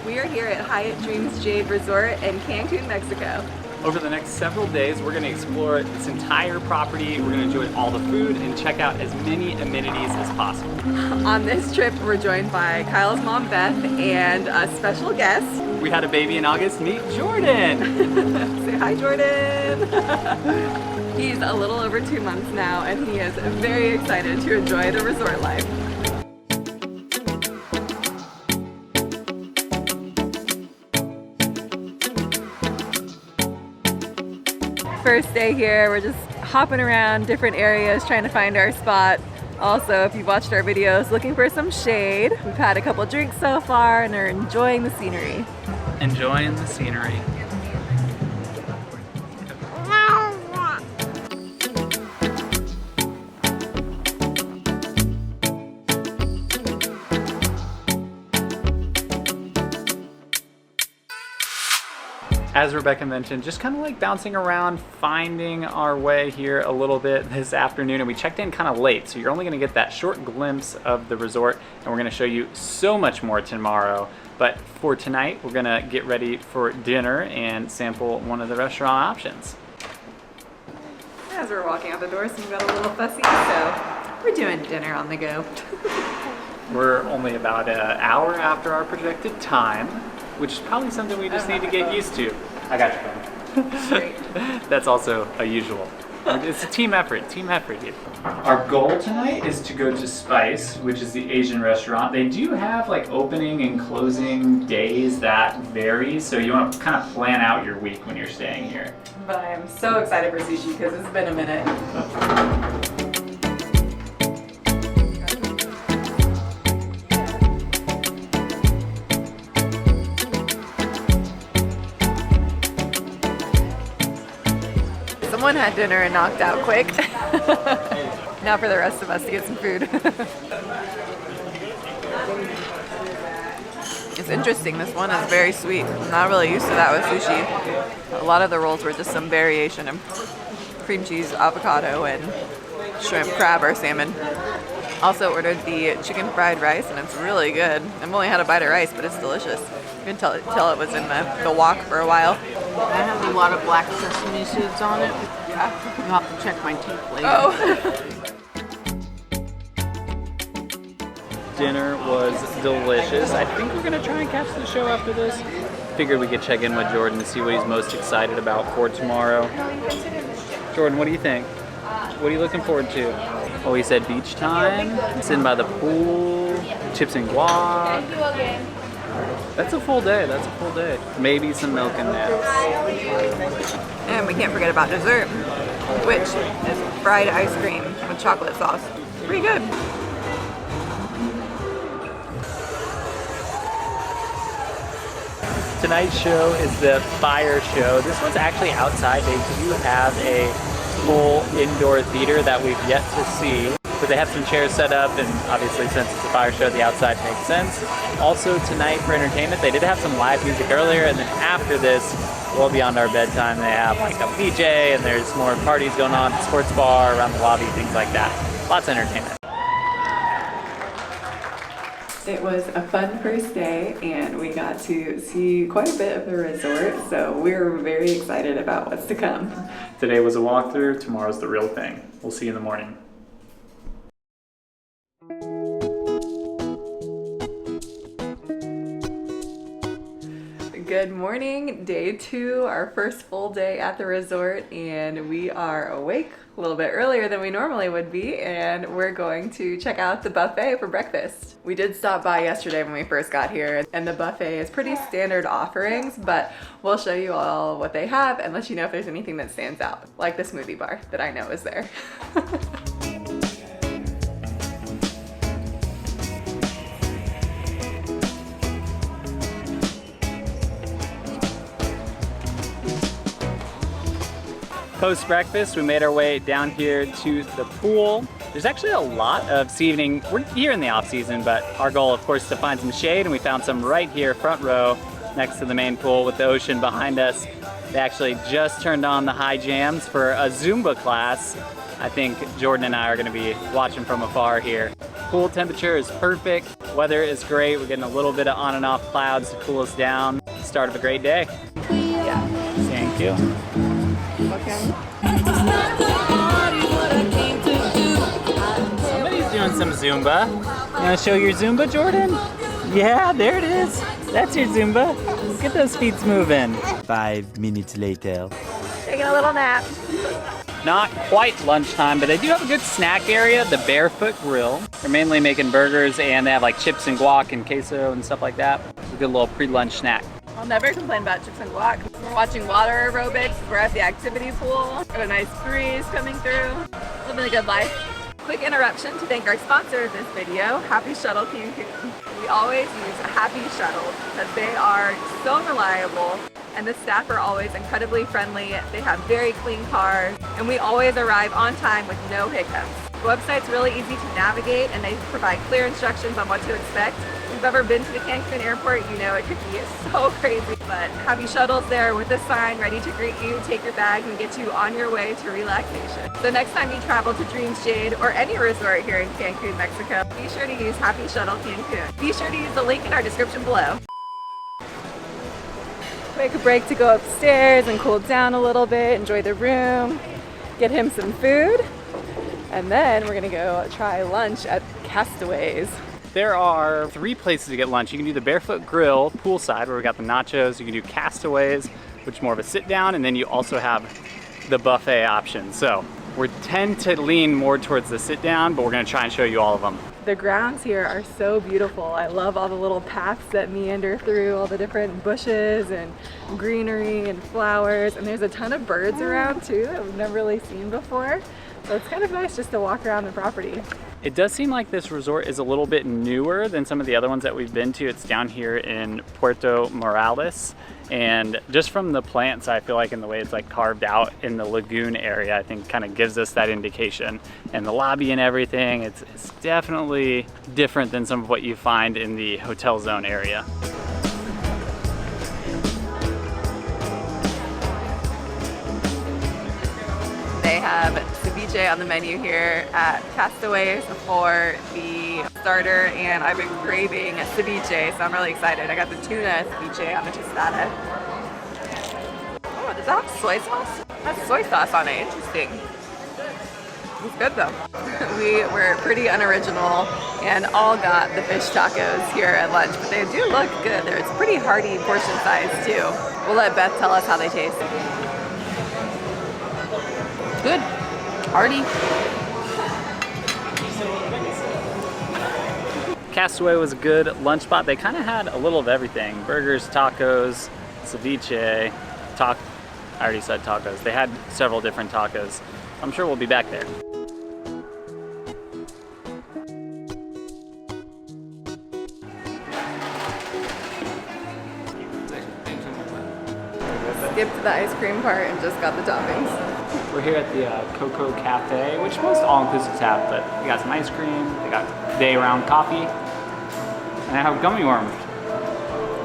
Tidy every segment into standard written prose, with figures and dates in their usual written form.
We are here at Hyatt Dreams Jade Resort in Cancun, Mexico. Over the next several days, we're going to explore this entire property. We're going to enjoy all the food and check out as many amenities as possible. On this trip, we're joined by Kyle's mom, Beth, and a special guest. We had a baby in August. Meet Jordan. Say hi, Jordan. He's a little over 2 months now, and he is very excited to enjoy the resort life. First day here, we're just hopping around different areas trying to find our spot. Also, if you've watched our videos, looking for some shade. We've had a couple drinks so far and are enjoying the scenery. Enjoying the scenery. As Rebecca mentioned, just kind of like bouncing around, finding our way here a little bit this afternoon, and we checked in kind of late, so you're only going to get that short glimpse of the resort, and we're going to show you so much more tomorrow. But for tonight, we're going to get ready for dinner and sample one of the restaurant options. As we're walking out the door, so we got a little fussy, so we're doing dinner on the go. We're only about an hour after our projected time, which is probably something we just need to get used to. I got your phone. Great. That's also a usual. It's a team effort here. Our goal tonight is to go to Spice, which is the Asian restaurant. They do have like opening and closing days that vary, so you want to kind of plan out your week when you're staying here. But I am so excited for sushi because it's been a minute. Someone had dinner and knocked out quick. Now for the rest of us to get some food. It's interesting, this one is very sweet. I'm not really used to that with sushi. A lot of the rolls were just some variation of cream cheese, avocado, and shrimp, crab, or salmon. Also ordered the chicken fried rice, and it's really good. I've only had a bite of rice, but it's delicious. You can tell it was in the wok for a while. That has a lot of black sesame seeds on it. Yeah. You'll have to check my teeth later. Oh. Dinner was delicious. I think we're gonna try and catch the show after this. Figured we could check in with Jordan to see what he's most excited about for tomorrow. Jordan, what do you think? What are you looking forward to? Oh, he said beach time, sitting by the pool, chips and guac. That's a full day, Maybe some milk and naps. And we can't forget about dessert, which is fried ice cream with chocolate sauce. Pretty good. Tonight's show is the fire show. This one's actually outside. They do have a full indoor theater that we've yet to see. But they have some chairs set up, and obviously since it's a fire show, the outside makes sense. Also tonight for entertainment, they did have some live music earlier, and then after this, well beyond our bedtime, they have like a PJ, and there's more parties going on, sports bar around the lobby, things like that. Lots of entertainment. It was a fun first day, and we got to see quite a bit of the resort, so we're very excited about what's to come. Today was a walkthrough, tomorrow's the real thing. We'll see you in the morning. Good morning, day 2, our first full day at the resort, and we are awake a little bit earlier than we normally would be, and we're going to check out the buffet for breakfast. We did stop by yesterday when we first got here, and the buffet is pretty standard offerings, but we'll show you all what they have and let you know if there's anything that stands out, like the smoothie bar that I know is there. Post-breakfast, we made our way down here to the pool. There's actually a lot of seating. We're here in the off season, but our goal, of course, is to find some shade, and we found some right here, front row, next to the main pool with the ocean behind us. They actually just turned on the high jams for a Zumba class. I think Jordan and I are gonna be watching from afar here. Pool temperature is perfect. Weather is great. We're getting a little bit of on and off clouds to cool us down. Start of a great day. Yeah. Thank you. Okay. Somebody's doing some Zumba. You want to show your Zumba, Jordan? Yeah, there it is. That's your Zumba. Get those feet moving. 5 minutes later. Taking a little nap. Not quite lunchtime, but they do have a good snack area, the Barefoot Grill. They're mainly making burgers, and they have like chips and guac and queso and stuff like that. It's a good little pre-lunch snack. I'll never complain about chips and guac. We're watching water aerobics. We're at the activity pool. Got a nice breeze coming through. Living a good life. Quick interruption to thank our sponsor of this video, Happy Shuttle Cancun. We always use Happy Shuttle because they are so reliable and the staff are always incredibly friendly. They have very clean cars and we always arrive on time with no hiccups. The website's really easy to navigate and they provide clear instructions on what to expect. If you've ever been to the Cancun airport, you know it could be so crazy, but Happy Shuttle's there with a sign ready to greet you, take your bag, and get you on your way to relaxation. So next time you travel to Dreams Jade or any resort here in Cancun, Mexico, be sure to use Happy Shuttle Cancun. Be sure to use the link in our description below. Quick break to go upstairs and cool down a little bit, enjoy the room, get him some food, and then we're gonna go try lunch at Castaways. There are 3 places to get lunch. You can do the Barefoot Grill poolside where we got the nachos. You can do Castaways, which is more of a sit down, and then you also have the buffet option. So we tend to lean more towards the sit down, but we're gonna try and show you all of them. The grounds here are so beautiful. I love all the little paths that meander through all the different bushes and greenery and flowers, and there's a ton of birds around too that we've never really seen before. So it's kind of nice just to walk around the property. It does seem like this resort is a little bit newer than some of the other ones that we've been to. It's down here in Puerto Morales. And just from the plants, I feel like in the way it's like carved out in the lagoon area, I think kind of gives us that indication. And the lobby and everything, it's definitely different than some of what you find in the hotel zone area. They have ceviche on the menu here at Castaways for the starter, and I've been craving ceviche, so I'm really excited. I got the tuna ceviche on the tostada. Oh, does that have soy sauce? It has soy sauce on it. Interesting. It's good though. We were pretty unoriginal and all got the fish tacos here at lunch, but they do look good. It's pretty hearty portion size too. We'll let Beth tell us how they taste. Good. Hearty. Castaway was a good lunch spot. They kind of had a little of everything. Burgers, tacos, ceviche, I already said tacos. They had several different tacos. I'm sure we'll be back there. Skipped the ice cream part and just got the toppings. We're here at the Coco Cafe, which most all-inclusives have, but they got some ice cream, they got day-round coffee, and they have gummy worms.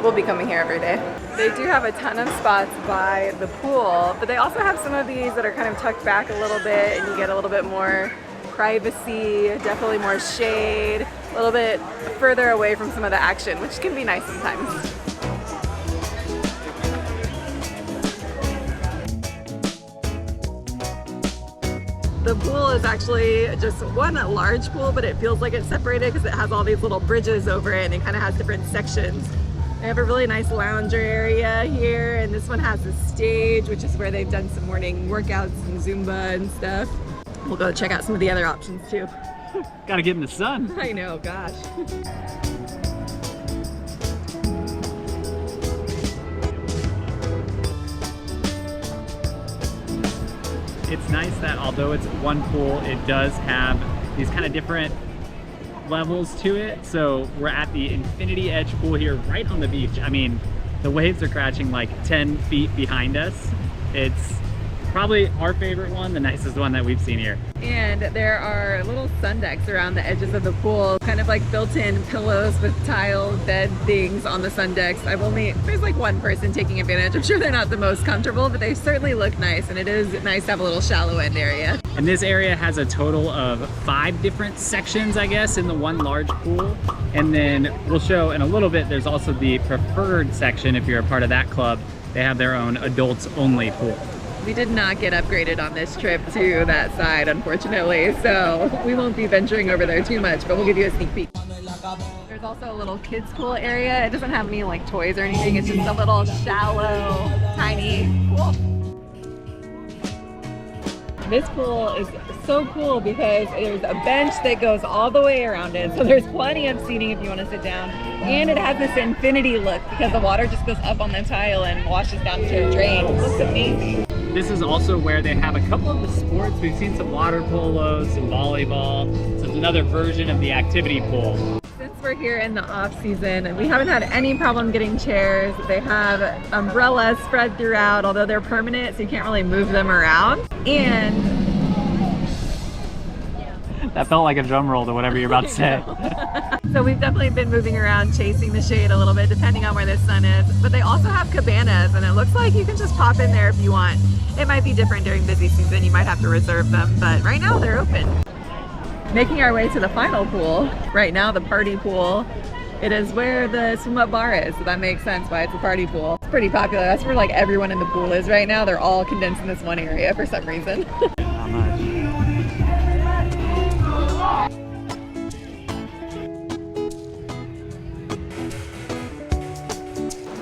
We'll be coming here every day. They do have a ton of spots by the pool, but they also have some of these that are kind of tucked back a little bit and you get a little bit more privacy, definitely more shade, a little bit further away from some of the action, which can be nice sometimes. The pool is actually just one large pool, but it feels like it's separated because it has all these little bridges over it and it kind of has different sections. They have a really nice lounger area here, and this one has a stage, which is where they've done some morning workouts and Zumba and stuff. We'll go check out some of the other options too. Gotta get in the sun. I know, gosh. It's nice that although it's one pool, it does have these kind of different levels to it. So we're at the Infinity Edge pool here right on the beach. I mean, the waves are crashing like 10 feet behind us. It's Probably our favorite one, the nicest one that we've seen here. And there are little sun decks around the edges of the pool, kind of like built-in pillows with tile bed things on the sun decks. There's like one person taking advantage. I'm sure they're not the most comfortable, but they certainly look nice, and it is nice to have a little shallow end area. And this area has a total of 5 different sections, I guess, in the one large pool. And then we'll show in a little bit, there's also the preferred section. If you're a part of that club, they have their own adults only pool. We did not get upgraded on this trip to that side, unfortunately, so we won't be venturing over there too much, but we'll give you a sneak peek. There's also a little kids pool area. It doesn't have any like toys or anything. It's just a little shallow, tiny pool. This pool is so cool because there's a bench that goes all the way around it. So there's plenty of seating if you want to sit down. And it has this infinity look because the water just goes up on the tile and washes down to a drain. It looks amazing. This is also where they have a couple of the sports. We've seen some water polo, some volleyball. So it's another version of the activity pool. Since we're here in the off season, we haven't had any problem getting chairs. They have umbrellas spread throughout, although they're permanent, so you can't really move them around. And that felt like a drum roll to whatever you're about to say. so we've definitely been moving around, chasing the shade a little bit, depending on where the sun is. But they also have cabanas, and it looks like you can just pop in there if you want. It might be different during busy season. You might have to reserve them, but right now they're open. Making our way to the final pool. Right now, the party pool. It is where the swim up bar is, so that makes sense why it's a party pool. It's pretty popular. That's where like everyone in the pool is right now. They're all condensed in this one area for some reason. How much?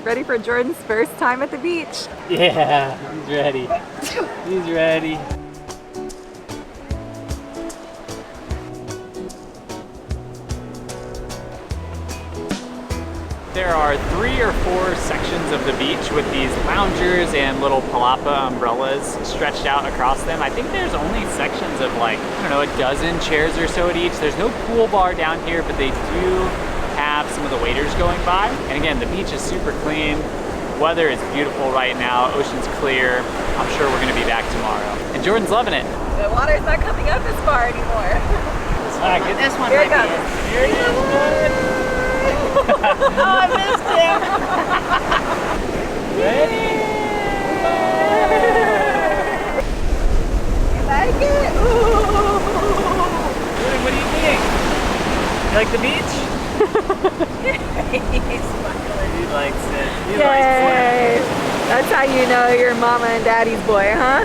Ready for Jordan's first time at the beach. Yeah, he's ready. He's ready. There are 3 or 4 sections of the beach with these loungers and little palapa umbrellas stretched out across them. I think there's only sections of like, I don't know, a dozen chairs or so at each. There's no pool bar down here, but they do have some of the waiters going by. And again, the beach is super clean. Weather is beautiful right now. Ocean's clear. I'm sure we're gonna be back tomorrow. And Jordan's loving it. The water's not coming up as far anymore. This one Here it might goes. be Here it goes. Oh, I missed him. Ready? You like it? Ooh. Jordan, what do you think? You like the beach? He's smiling. He likes it. He Yay. likes it. That's how you know you're mama and daddy's boy, huh?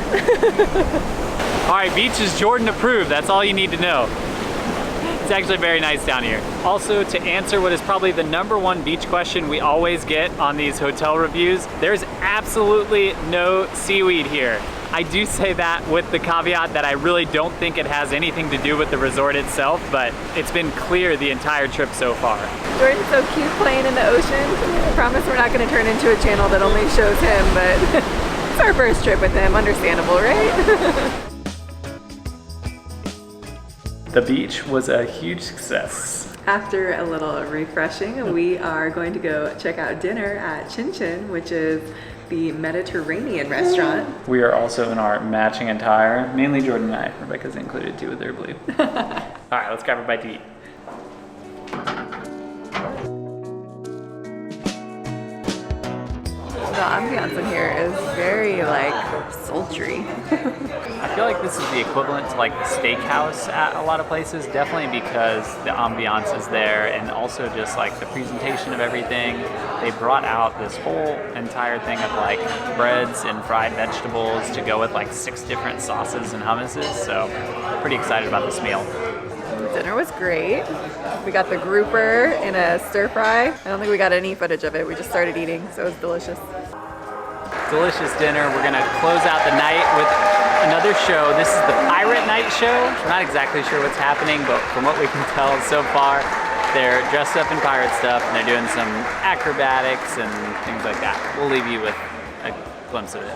All right, beach is Jordan approved. That's all you need to know. It's actually very nice down here. Also, to answer what is probably the #1 beach question we always get on these hotel reviews, there's absolutely no seaweed here. I do say that with the caveat that I really don't think it has anything to do with the resort itself, but it's been clear the entire trip so far. Jordan's so cute playing in the ocean. I promise we're not going to turn into a channel that only shows him, but it's our first trip with him. Understandable, right? The beach was a huge success. After a little refreshing, we are going to go check out dinner at Chin Chin, which is the Mediterranean restaurant. We are also in our matching attire, mainly Jordan and I. Rebecca's included too with her blue. All right, let's grab a bite to eat. The ambiance in here is very like sultry. I feel like this is the equivalent to like the steakhouse at a lot of places, definitely because the ambiance is there and also just like the presentation of everything. They brought out this whole entire thing of like breads and fried vegetables to go with like 6 different sauces and hummuses, so pretty excited about this meal. Dinner was great. We got the grouper in a stir fry. I don't think we got any footage of it. We just started eating, so it was delicious. Delicious dinner. We're gonna close out the night with another show. This is the Pirate Night show. We're not exactly sure what's happening, but from what we can tell so far, they're dressed up in pirate stuff and they're doing some acrobatics and things like that. We'll leave you with a glimpse of it.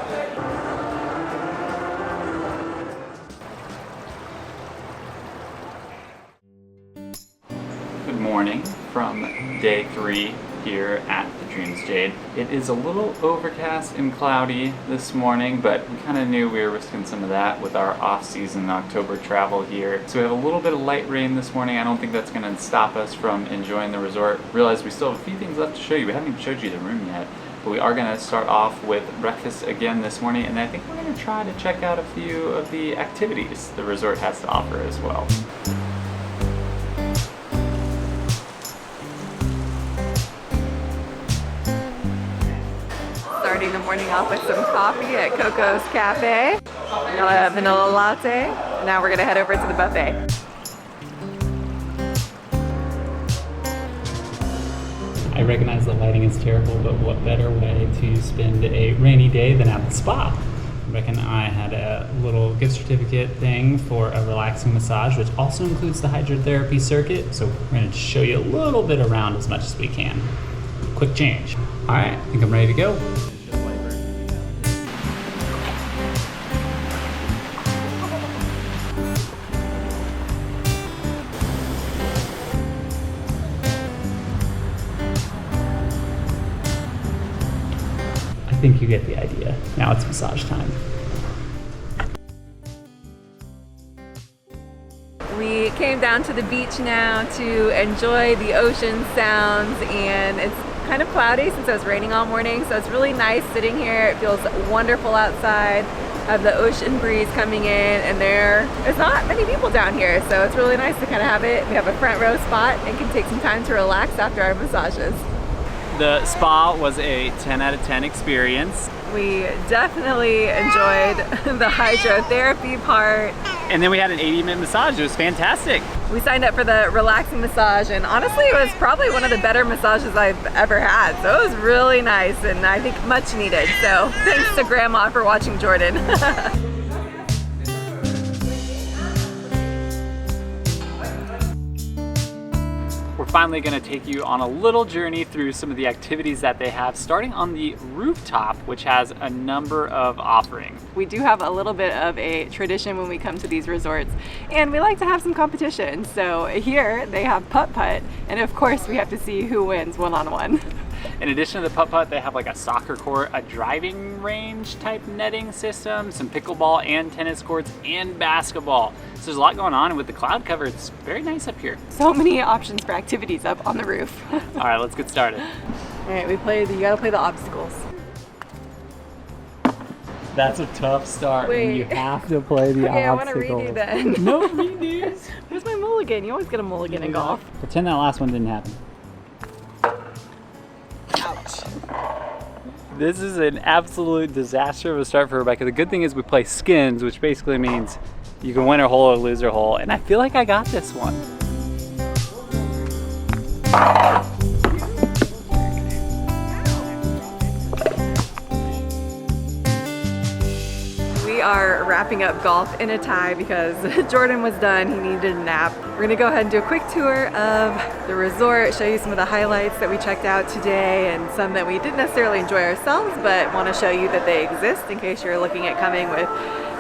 Good morning from day 3 here at the Dreams Jade. It is a little overcast and cloudy this morning, but we kind of knew we were risking some of that with our off-season October travel here. So we have a little bit of light rain this morning. I don't think that's going to stop us from enjoying the resort. Realize we still have a few things left to show you. We haven't even showed you the room yet. But we are going to start off with breakfast again this morning, and I think we're going to try to check out a few of the activities the resort has to offer as well. Starting the morning off with some coffee at Coco's Cafe. Got a vanilla latte. Now we're gonna head over to the buffet. I recognize the lighting is terrible, but what better way to spend a rainy day than at the spa? I reckon I had a little gift certificate thing for a relaxing massage, which also includes the hydrotherapy circuit. So we're gonna show you a little bit around as much as we can. Quick change. All right, I think I'm ready to go. I think you get the idea. Now it's massage time. We came down to the beach now to enjoy the ocean sounds, and it's kind of cloudy since it was raining all morning, so it's really nice sitting here. It feels wonderful outside. I have the ocean breeze coming in, and there's not many people down here, so it's really nice to kind of have it. We have a front row spot and can take some time to relax after our massages. The spa was a 10 out of 10 experience. We definitely enjoyed the hydrotherapy part. And then we had an 80-minute massage. It was fantastic. We signed up for the relaxing massage, and honestly it was probably one of the better massages I've ever had. So it was really nice, and I think much needed. So thanks to Grandma for watching Jordan. We're finally going to take you on a little journey through some of the activities that they have, starting on the rooftop, which has a number of offerings. We do have a little bit of a tradition when we come to these resorts, and we like to have some competition. So here they have putt-putt, and of course we have to see who wins one-on-one. In addition to the putt-putt, they have like a soccer court, a driving range type netting system, some pickleball and tennis courts, and basketball. So there's a lot going on, and with the cloud cover, it's very nice up here. So many options for activities up on the roof. All right, let's get started. All right, you gotta play the obstacles. That's a tough start. Wait. When you have to play the Okay, obstacles. I want to redo then. No redos. Where's my mulligan? You always get a mulligan in golf. Pretend that last one didn't happen. This is an absolute disaster of a start for Rebecca. The good thing is we play skins, which basically means you can win a hole or lose a hole, and I feel like I got this one. We are wrapping up golf in a tie because Jordan was done. He needed a nap. We're gonna go ahead and do a quick tour of the resort, show you some of the highlights that we checked out today and some that we didn't necessarily enjoy ourselves, but want to show you that they exist in case you're looking at coming with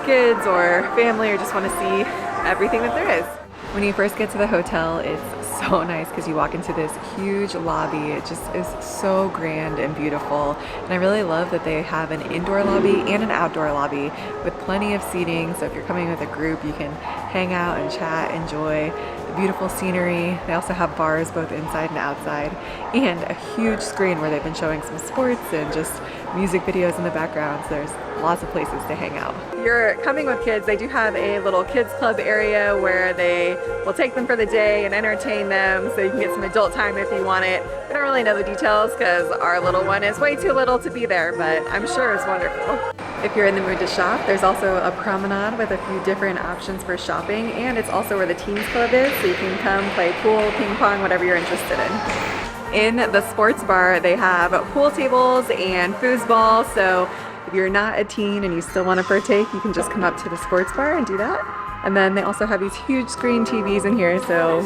kids or family or just want to see everything that there is. When you first get to the hotel, it's so nice because you walk into this huge lobby. It just is so grand and beautiful. And I really love that they have an indoor lobby and an outdoor lobby with plenty of seating. So if you're coming with a group, you can hang out and chat, enjoy the beautiful scenery. They also have bars both inside and outside, and a huge screen where they've been showing some sports and just music videos in the background. So there's lots of places to hang out. If you're coming with kids, they do have a little kids club area where they will take them for the day and entertain them, so you can get some adult time if you want it. We don't really know the details because our little one is way too little to be there, but I'm sure it's wonderful. If you're in the mood to shop, there's also a promenade with a few different options for shopping, and it's also where the teens club is, so you can come play pool, ping pong, whatever you're interested in. In the sports bar, they have pool tables and foosball, so if you're not a teen and you still want to partake, you can just come up to the sports bar and do that. And then they also have these huge screen TVs in here, so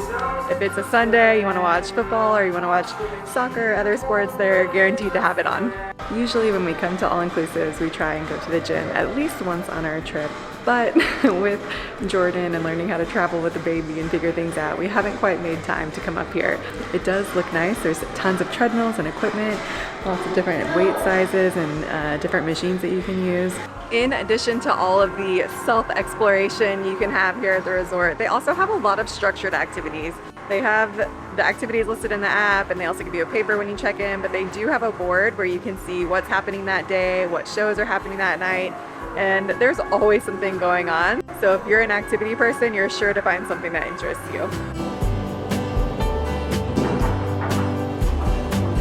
if it's a Sunday, you want to watch football or you want to watch soccer, other sports, they're guaranteed to have it on. Usually when we come to all-inclusives, we try and go to the gym at least once on our trip. But with Jordan and learning how to travel with the baby and figure things out, we haven't quite made time to come up here. It does look nice. There's tons of treadmills and equipment, lots of different weight sizes and different machines that you can use. In addition to all of the self-exploration you can have here at the resort, they also have a lot of structured activities. They have the activities listed in the app, and they also give you a paper when you check in, but they do have a board where you can see what's happening that day, what shows are happening that night, and there's always something going on. So if you're an activity person, you're sure to find something that interests you.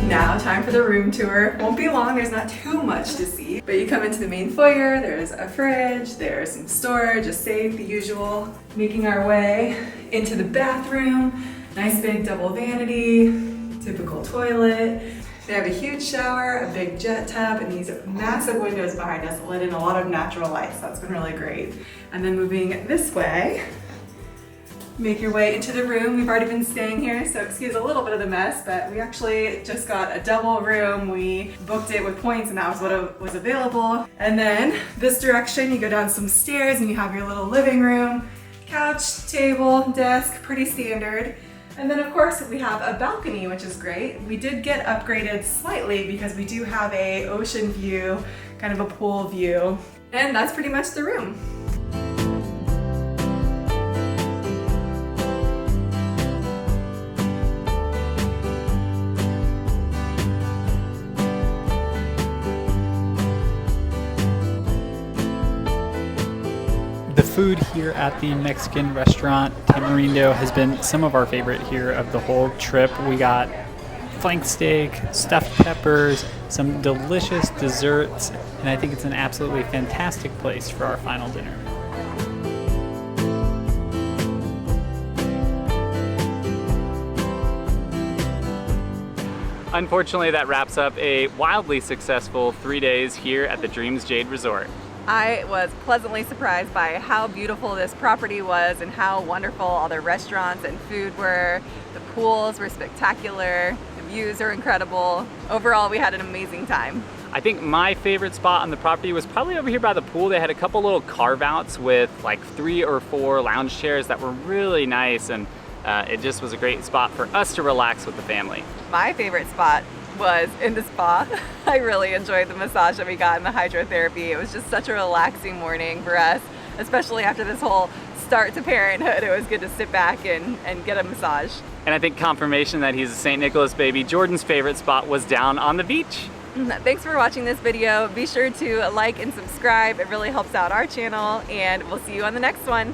Now, time for the room tour. Won't be long, there's not too much to see, but you come into the main foyer, there's a fridge, there's some storage, a safe, the usual. Making our way into the bathroom, nice big double vanity, typical toilet. They have a huge shower, a big jet tub, and these massive windows behind us let in a lot of natural light, so that's been really great. And then moving this way, make your way into the room. We've already been staying here, so excuse a little bit of the mess, but we actually just got a double room. We booked it with points and that was what was available. And then this direction, you go down some stairs and you have your little living room, couch, table, desk, pretty standard. And then of course we have a balcony, which is great. We did get upgraded slightly because we do have a ocean view, kind of a pool view. And that's pretty much the room. The food here at the Mexican restaurant Tamarindo has been some of our favorite here of the whole trip. We got flank steak, stuffed peppers, some delicious desserts, and I think it's an absolutely fantastic place for our final dinner. Unfortunately, that wraps up a wildly successful 3 days here at the Dreams Jade Resort. I was pleasantly surprised by how beautiful this property was and how wonderful all the restaurants and food were. The pools were spectacular, the views are incredible. Overall, we had an amazing time. I think my favorite spot on the property was probably over here by the pool. They had a couple little carve-outs with like 3 or 4 lounge chairs that were really nice, and it just was a great spot for us to relax with the family. My favorite spot was in the spa. I really enjoyed the massage that we got and the hydrotherapy. It was just such a relaxing morning for us, especially after this whole start to parenthood. It was good to sit back and get a massage. And I think confirmation that he's a St. Nicholas baby, Jordan's favorite spot was down on the beach. Thanks for watching this video. Be sure to like and subscribe. It really helps out our channel, and we'll see you on the next one.